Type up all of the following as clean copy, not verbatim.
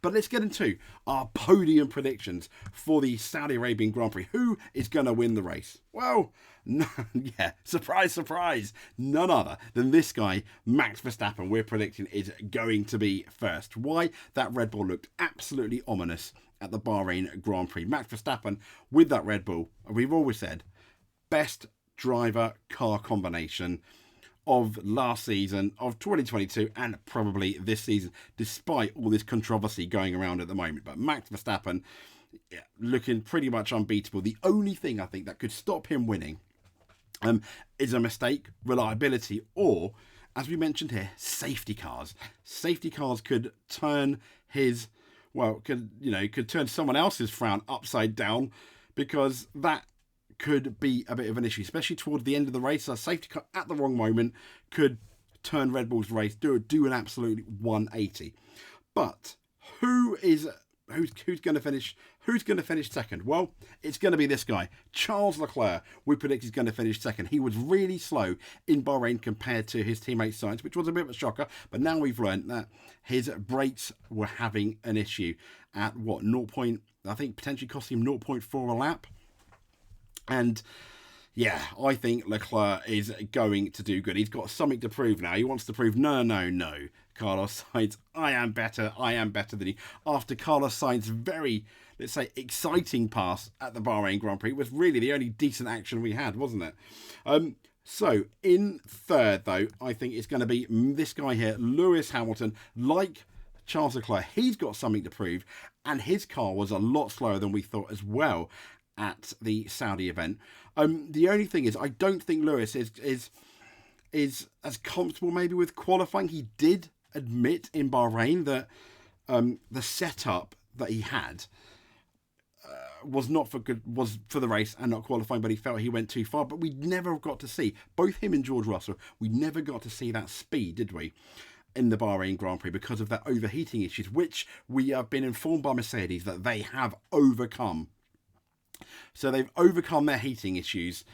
But let's get into our podium predictions for the Saudi Arabian Grand Prix. Who is going to win the race? Well, no, yeah, surprise, surprise. None other than this guy, Max Verstappen, we're predicting is going to be first. Why? That Red Bull looked absolutely ominous at the Bahrain Grand Prix. Max Verstappen with that Red Bull, we've always said, best driver car combination of last season, of 2022, and probably this season, despite all this controversy going around at the moment. But Max Verstappen, yeah, looking pretty much unbeatable. The only thing I think that could stop him winning is a mistake, reliability, or, as we mentioned here, safety cars. Safety cars could turn could turn someone else's frown upside down, because that could be a bit of an issue, especially towards the end of the race. A safety car at the wrong moment could turn Red Bull's race, do an absolute 180. But who's going to finish? Who's going to finish second? Well, it's going to be this guy, Charles Leclerc. We predict he's going to finish second. He was really slow in Bahrain compared to his teammate Sainz, which was a bit of a shocker. But now we've learned that his brakes were having an issue at I think potentially cost him 0.4 a lap. And yeah, I think Leclerc is going to do good. He's got something to prove now. He wants to prove, no, Carlos Sainz, I am better than you. After Carlos Sainz's very, let's say, exciting pass at the Bahrain Grand Prix, was really the only decent action we had, wasn't it? So in third, though, I think it's going to be this guy here, Lewis Hamilton. Like Charles Leclerc, he's got something to prove, and his car was a lot slower than we thought as well at the Saudi event. The only thing is, I don't think Lewis is as comfortable maybe with qualifying. He did admit in Bahrain that the setup that he had was for the race and not qualifying, but he felt he went too far. But we never got to see, both him and George Russell, we never got to see that speed, did we, in the Bahrain Grand Prix, because of that overheating issues, which we have been informed by Mercedes that they have overcome. So they've overcome their heating issues,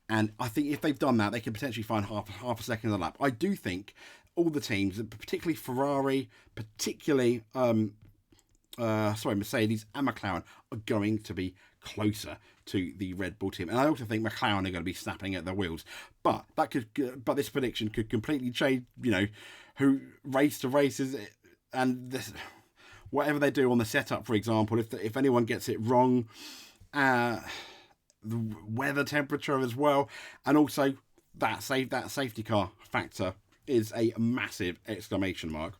and I think if they've done that, they can potentially find half a second a lap. I do think all the teams, particularly Ferrari, Mercedes and McLaren, are going to be closer to the Red Bull team, and I also think McLaren are going to be snapping at their wheels. But this prediction could completely change. Who race to races, and this, whatever they do on the setup, for example, if anyone gets it wrong. The weather temperature as well, and also that safety car factor is a massive exclamation mark.